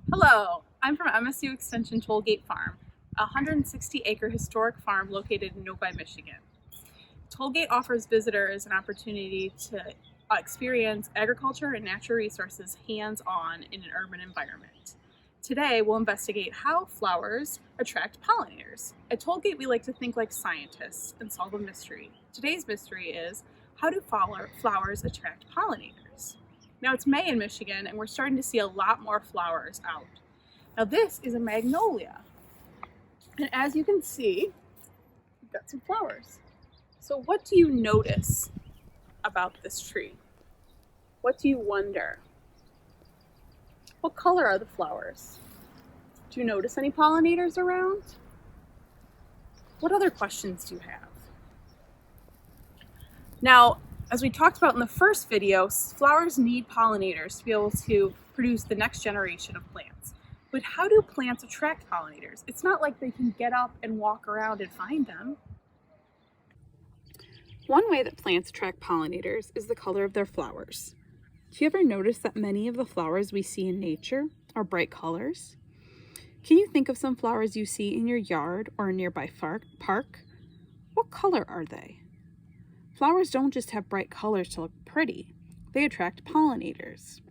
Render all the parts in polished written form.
Hello, I'm from MSU Extension Tollgate Farm, a 160-acre historic farm located in Novi, Michigan. Tollgate offers visitors an opportunity to experience agriculture and natural resources hands-on in an urban environment. Today, we'll investigate how flowers attract pollinators. At Tollgate, we like to think like scientists and solve a mystery. Today's mystery is, how do flowers attract pollinators? Now it's May in Michigan and we're starting to see a lot more flowers out. Now this is a magnolia. And as you can see, we've got some flowers. So what do you notice about this tree? What do you wonder? What color are the flowers? Do you notice any pollinators around? What other questions do you have? Now, as we talked about in the first video, flowers need pollinators to be able to produce the next generation of plants. But how do plants attract pollinators? It's not like they can get up and walk around and find them. One way that plants attract pollinators is the color of their flowers. Do you ever notice that many of the flowers we see in nature are bright colors? Can you think of some flowers you see in your yard or a nearby park? What color are they? Flowers don't just have bright colors to look pretty, they attract pollinators.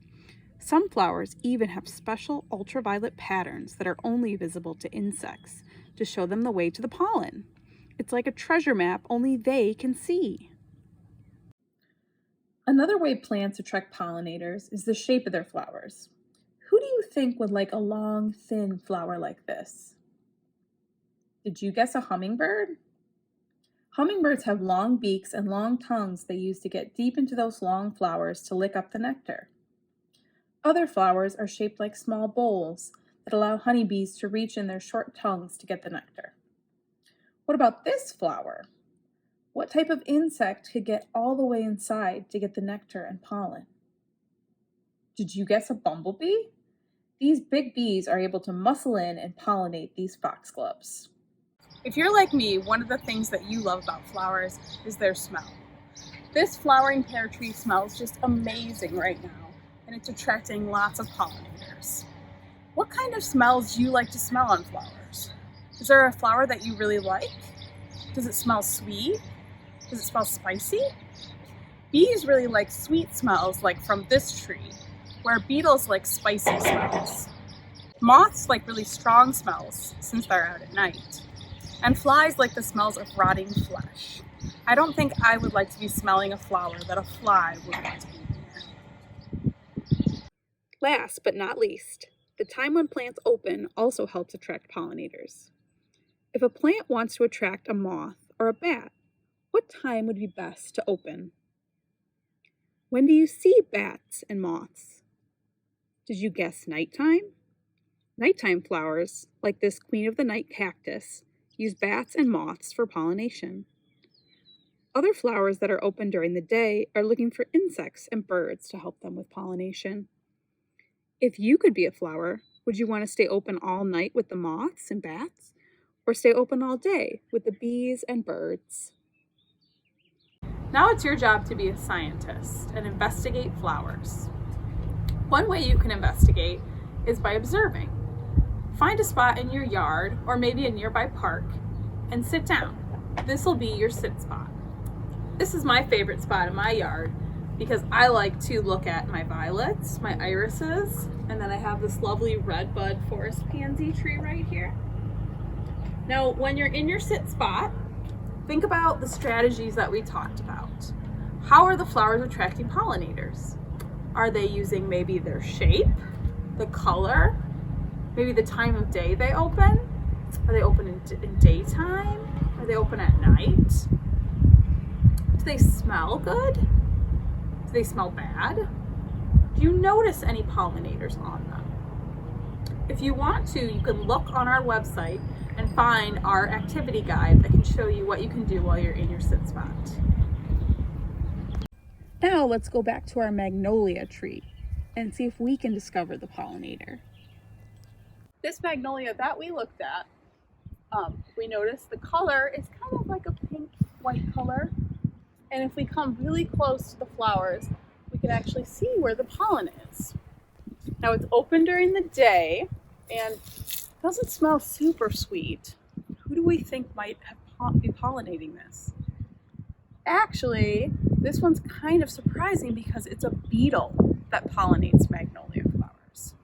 Some flowers even have special ultraviolet patterns that are only visible to insects to show them the way to the pollen. It's like a treasure map only they can see. Another way plants attract pollinators is the shape of their flowers. Who do you think would like a long, thin flower like this? Did you guess a hummingbird? Hummingbirds have long beaks and long tongues they use to get deep into those long flowers to lick up the nectar. Other flowers are shaped like small bowls that allow honeybees to reach in their short tongues to get the nectar. What about this flower? What type of insect could get all the way inside to get the nectar and pollen? Did you guess a bumblebee? These big bees are able to muscle in and pollinate these foxgloves. If you're like me, one of the things that you love about flowers is their smell. This flowering pear tree smells just amazing right now, and it's attracting lots of pollinators. What kind of smells do you like to smell on flowers? Is there a flower that you really like? Does it smell sweet? Does it smell spicy? Bees really like sweet smells like from this tree, where beetles like spicy smells. Moths like really strong smells since they're out at night. And flies like the smells of rotting flesh. I don't think I would like to be smelling a flower that a fly would want to be near. Last but not least, the time when plants open also helps attract pollinators. If a plant wants to attract a moth or a bat, what time would be best to open? When do you see bats and moths? Did you guess nighttime? Nighttime flowers, like this queen of the night cactus, use bats and moths for pollination. Other flowers that are open during the day are looking for insects and birds to help them with pollination. If you could be a flower, would you want to stay open all night with the moths and bats, or stay open all day with the bees and birds? Now it's your job to be a scientist and investigate flowers. One way you can investigate is by observing. Find a spot in your yard or maybe a nearby park and sit down. This will be your sit spot. This is my favorite spot in my yard because I like to look at my violets, my irises, and then I have this lovely red bud forest pansy tree right here. Now, when you're in your sit spot, think about the strategies that we talked about. How are the flowers attracting pollinators? Are they using maybe their shape, the color, maybe the time of day they open? Are they open in daytime? Are they open at night? Do they smell good? Do they smell bad? Do you notice any pollinators on them? If you want to, you can look on our website and find our activity guide that can show you what you can do while you're in your sit spot. Now let's go back to our magnolia tree and see if we can discover the pollinator. This magnolia that we looked at, we noticed the color is kind of like a pink-white color. And if we come really close to the flowers, we can actually see where the pollen is. Now it's open during the day and doesn't smell super sweet. Who do we think might be pollinating this? Actually, this one's kind of surprising because it's a beetle that pollinates magnolia flowers.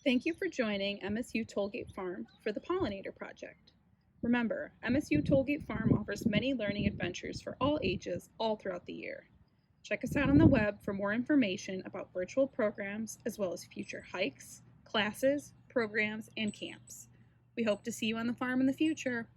Thank you for joining MSU Tollgate Farm for the Pollinator Project. Remember, MSU Tollgate Farm offers many learning adventures for all ages all throughout the year. Check us out on the web for more information about virtual programs as well as future hikes, classes, programs, and camps. We hope to see you on the farm in the future.